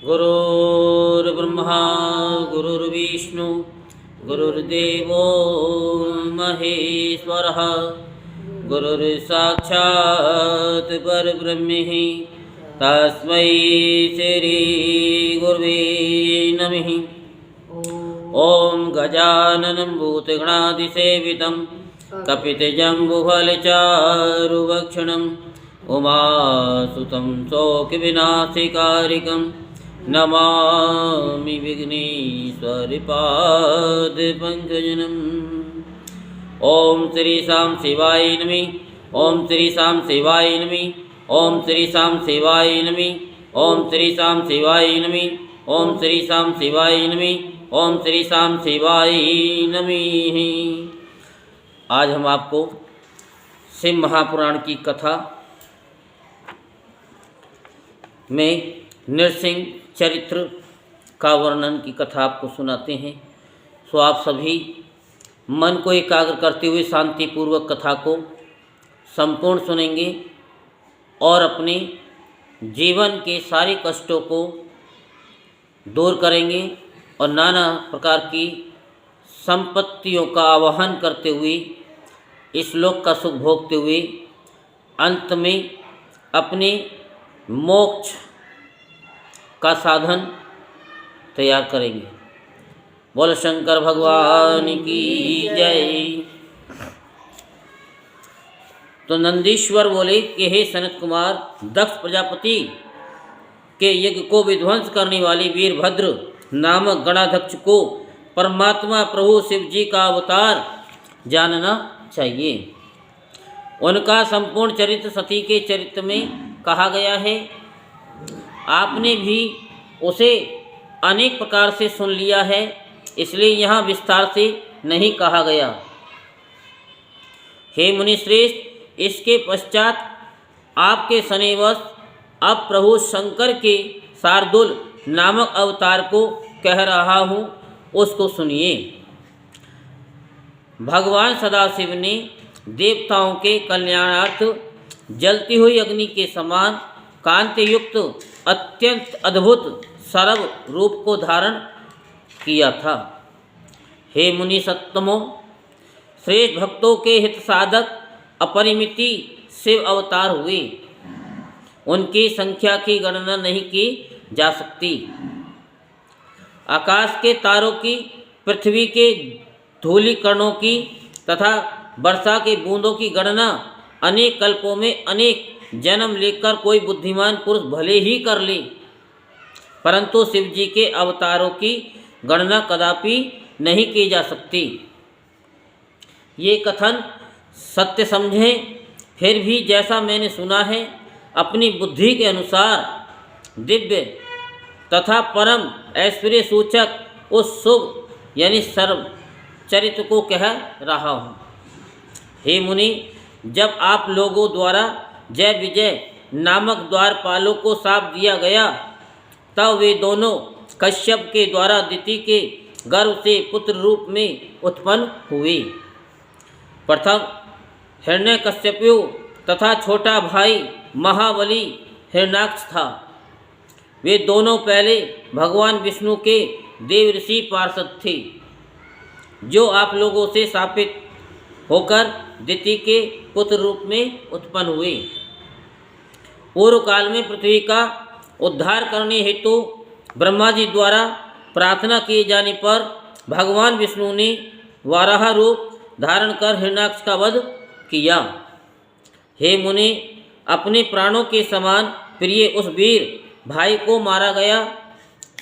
गुरुर्ब्रह्मा गुरुर्विष्णु गुरुर्देवो महेश्वरः गुरुर्साक्षात् परब्रह्म तस्मै श्री गुरुवे नमः। ओम गजाननं भूतगणाधिसेवितं कपितजम्बुफलचारुभक्षणं उमासुतं शोकविनाशकारिकं नमामि विघ्नेश्वरपादपङ्कजम्। ओम श्री शाम शिवाय नमः। ओम श्री शाम शिवाय नमः। ओम श्री शाम शिवाय नमः। ओम श्री शाम शिवाय नमः। ओम श्री शाम शिवाय नमः। ओम श्री शाम शिवाय नमः। आज हम आपको शिव महापुराण की कथा में नृसिंह चरित्र का वर्णन की कथा आपको सुनाते हैं। सो आप सभी मन को एकाग्र करते हुए शांतिपूर्वक कथा को संपूर्ण सुनेंगे और अपने जीवन के सारे कष्टों को दूर करेंगे और नाना प्रकार की संपत्तियों का आवाहन करते हुए इस लोक का सुख भोगते हुए अंत में अपने मोक्ष का साधन तैयार करेंगे। बोल शंकर भगवान की जय। तो नंदीश्वर बोले कि हे सनत कुमार, दक्ष प्रजापति के यज्ञ को विध्वंस करने वाले वीरभद्र नामक गणाध्यक्ष को परमात्मा प्रभु शिव जी का अवतार जानना चाहिए। उनका संपूर्ण चरित्र सती के चरित्र में कहा गया है। आपने भी उसे अनेक प्रकार से सुन लिया है, इसलिए यहाँ विस्तार से नहीं कहा गया। हे मुनिश्रेष्ठ, इसके पश्चात आपके सनेवश अब प्रभु शंकर के शार्दुल नामक अवतार को कह रहा हूँ, उसको सुनिए। भगवान सदाशिव ने देवताओं के कल्याणार्थ जलती हुई अग्नि के समान कांति युक्त अत्यंत अद्भुत सरव रूप को धारण किया था। हे मुनि सत्तमो, श्रेष्ठ भक्तों के हित साधक अपरिमिति शिव अवतार हुए। उनकी संख्या की गणना नहीं की जा सकती। आकाश के तारों की, पृथ्वी के धूलिकणों की तथा वर्षा के बूंदों की गणना अनेक कल्पों में अनेक जन्म लेकर कोई बुद्धिमान पुरुष भले ही कर ले, परंतु शिव जी के अवतारों की गणना कदापि नहीं की जा सकती। ये कथन सत्य समझें, फिर भी जैसा मैंने सुना है अपनी बुद्धि के अनुसार दिव्य तथा परम ऐश्वर्य सूचक उस शुभ यानी सर्व चरित्र को कह रहा हूँ। हे मुनि, जब आप लोगों द्वारा जय विजय नामक द्वारपालों को शाप दिया गया, तब वे दोनों कश्यप के द्वारा दिति के गर्भ से पुत्र रूप में उत्पन्न हुए। प्रथम हिरण्यकश्यपु तथा छोटा भाई महाबली हिरण्याक्ष था। वे दोनों पहले भगवान विष्णु के देव ऋषि पार्षद थे, जो आप लोगों से शापित होकर दिति के पुत्र रूप में उत्पन्न हुए। पूर्व काल में पृथ्वी का उद्धार करने हेतु ब्रह्मा जी द्वारा प्रार्थना किए जाने पर भगवान विष्णु ने वाराह रूप धारण कर हिरण्याक्ष का वध किया। हे मुनि, अपने प्राणों के समान प्रिय उस वीर भाई को मारा गया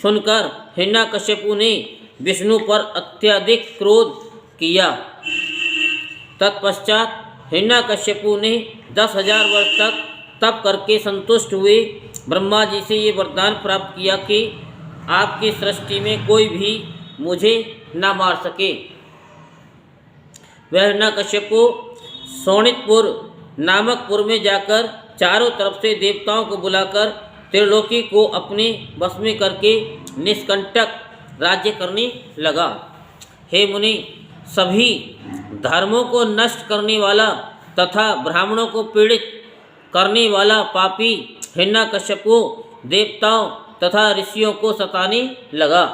सुनकर हिरण्याकश्यपु ने विष्णु पर अत्यधिक क्रोध किया। तत्पश्चात हिरण्याकश्यपु ने 10,000 वर्ष तक तप करके संतुष्ट हुए ब्रह्मा जी से ये वरदान प्राप्त किया कि आपकी सृष्टि में कोई भी मुझे न मार सके। वह हिरण्याकश्यपु शोणितपुर नामक पुर में जाकर चारों तरफ से देवताओं को बुलाकर त्रिलोकी को अपने वश में करके निष्कंटक राज्य करने लगा। हे मुनि, सभी धर्मों को नष्ट करने वाला तथा ब्राह्मणों को पीड़ित करने वाला पापी हिरण्याकश्यपु देवताओं तथा ऋषियों को सताने लगा।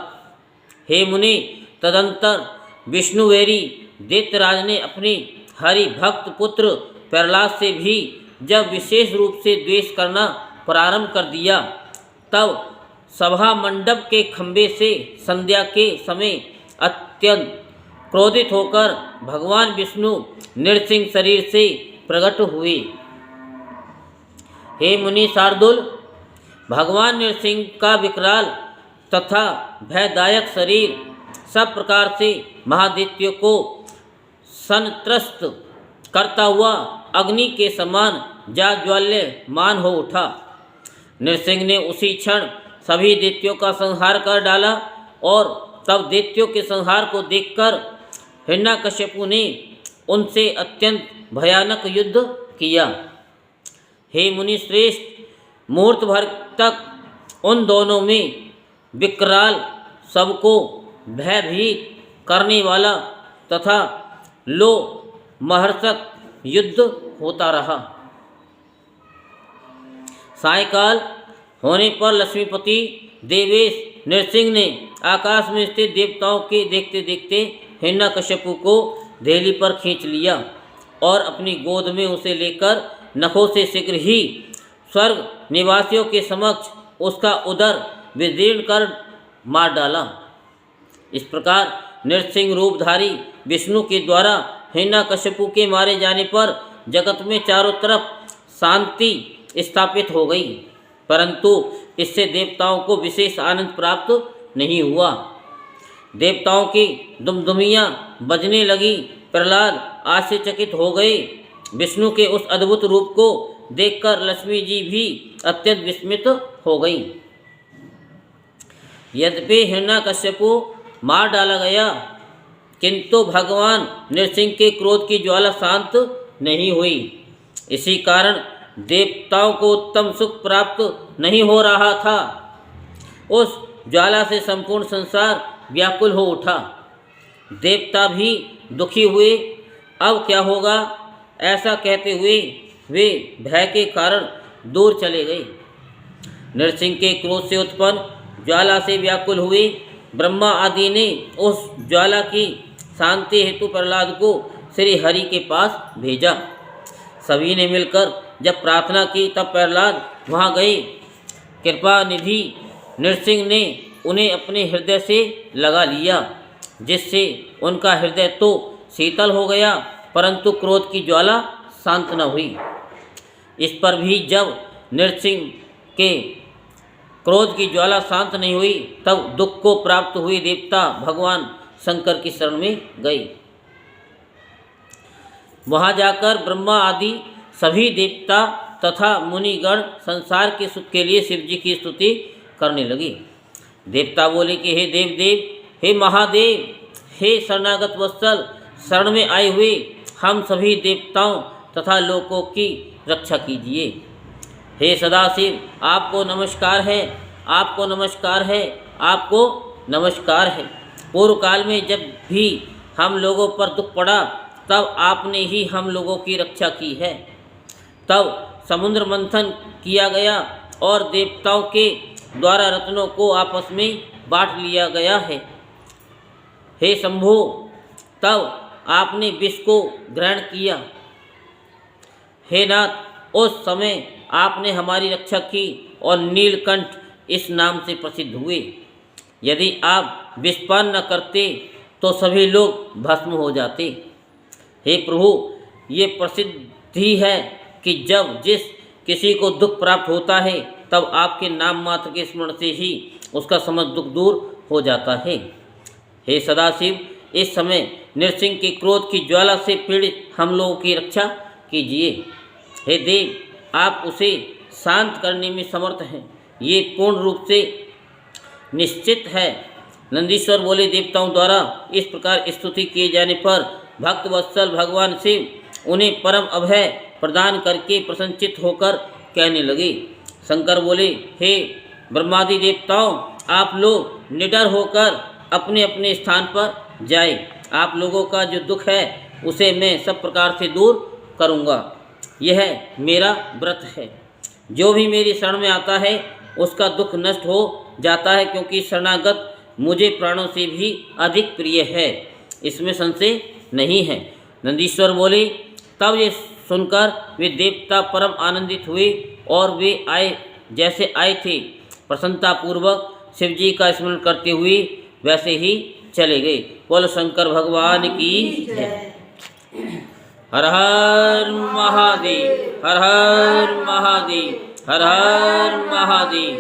हे मुनि, तदंतर विष्णुवेरी दैत्यराज ने अपने हरि भक्त पुत्र प्रहलाद से भी जब विशेष रूप से द्वेष करना प्रारंभ कर दिया, तब सभा मंडप के खंभे से संध्या के समय अत्यंत क्रोधित होकर भगवान विष्णु नृसिंह शरीर से प्रकट हुए। हे मुनि शार्दुल, भगवान नृसिंह का विकराल तथा भयदायक शरीर सब प्रकार से महादैत्यों को संत्रस्त करता हुआ अग्नि के समान जाज्वल्यमान हो उठा। नृसिंह ने उसी क्षण सभी दैत्यों का संहार कर डाला और तब दैत्यों के संहार को देखकर हिरण्यकश्यपु ने उनसे अत्यंत भयानक युद्ध किया। हे मुनि श्रेष्ठ, मुहूर्त भर तक उन दोनों में विकराल, सबको भयभीत करने वाला तथा लोमहर्षक युद्ध होता रहा। सायंकाल होने पर लक्ष्मीपति देवेश नृसिंह ने आकाश में स्थित देवताओं के देखते देखते हिरण्यकश्यपु को धेली पर खींच लिया और अपनी गोद में उसे लेकर नखों से शीघ्र ही स्वर्ग निवासियों के समक्ष उसका उदर विदीर्ण कर मार डाला। इस प्रकार नृसिंह रूपधारी विष्णु के द्वारा हिरण्यकश्यपु के मारे जाने पर जगत में चारों तरफ शांति स्थापित हो गई, परंतु इससे देवताओं को विशेष आनंद प्राप्त नहीं हुआ। देवताओं की दुमदुमियाँ बजने लगी। प्रहलाद आश्चर्यचकित हो गए। विष्णु के उस अद्भुत रूप को देखकर लक्ष्मी जी भी अत्यंत विस्मित हो गई। यद्यपि हिरण्यकश्यपु मार डाला गया, किंतु भगवान नृसिंह के क्रोध की ज्वाला शांत नहीं हुई। इसी कारण देवताओं को उत्तम सुख प्राप्त नहीं हो रहा था। उस ज्वाला से संपूर्ण संसार व्याकुल हो उठा। देवता भी दुखी हुए। अब क्या होगा, ऐसा कहते हुए वे भय के कारण दूर चले गए। नृसिंह के क्रोध से उत्पन्न ज्वाला से व्याकुल हुए ब्रह्मा आदि ने उस ज्वाला की शांति हेतु प्रहलाद को श्री हरि के पास भेजा। सभी ने मिलकर जब प्रार्थना की तब प्रहलाद वहाँ गए। कृपा निधि नृसिंह ने उन्हें अपने हृदय से लगा लिया, जिससे उनका हृदय तो शीतल हो गया, परंतु क्रोध की ज्वाला शांत न हुई। इस पर भी जब नृसिंह के क्रोध की ज्वाला शांत नहीं हुई, तब दुख को प्राप्त हुए देवता भगवान शंकर की शरण में गए। वहाँ जाकर ब्रह्मा आदि सभी देवता तथा मुनिगण संसार के सुख के लिए शिव जी की स्तुति करने लगे। देवता बोले कि हे देवदेव, हे महादेव, हे शरणागत वत्सल, शरण में आए हुए हम सभी देवताओं तथा लोकों की रक्षा कीजिए। हे सदाशिव, आपको नमस्कार है, आपको नमस्कार है, आपको नमस्कार है। पूर्व काल में जब भी हम लोगों पर दुख पड़ा, तब आपने ही हम लोगों की रक्षा की है। तब समुद्र मंथन किया गया और देवताओं के द्वारा रत्नों को आपस में बांट लिया गया है। हे शंभो, तब आपने विष को ग्रहण किया। हे नाथ, उस समय आपने हमारी रक्षा की और नीलकंठ इस नाम से प्रसिद्ध हुए। यदि आप विषपान न करते तो सभी लोग भस्म हो जाते। हे प्रभु, ये प्रसिद्धि है कि जब जिस किसी को दुख प्राप्त होता है, तब आपके नाम मात्र के स्मरण से ही उसका समस्त दुख दूर हो जाता है। हे सदाशिव, इस समय नृसिंह के क्रोध की ज्वाला से पीड़ित हम लोगों की रक्षा कीजिए। हे देव, आप उसे शांत करने में समर्थ हैं, ये पूर्ण रूप से निश्चित है। नंदीश्वर बोले, देवताओं द्वारा इस प्रकार स्तुति किए जाने पर भक्त वत्सल भगवान शिव उन्हें परम अभय प्रदान करके प्रसन्नचित होकर कहने लगे। शंकर बोले, हे ब्रह्मादि देवताओं, आप लोग निडर होकर अपने अपने स्थान पर जाए। आप लोगों का जो दुख है उसे मैं सब प्रकार से दूर करूँगा। यह मेरा व्रत है। जो भी मेरी शरण में आता है उसका दुख नष्ट हो जाता है, क्योंकि शरणागत मुझे प्राणों से भी अधिक प्रिय है, इसमें संशय नहीं है। नंदीश्वर बोले। तब ये सुनकर वे देवता परम आनंदित हुए और वे जैसे आए थे प्रसन्नतापूर्वक शिव जी का स्मरण करते हुए वैसे ही चले गए। बोलो शंकर भगवान की जय। हर हर महादेव, हर हर महादेव, हर हर महादेव।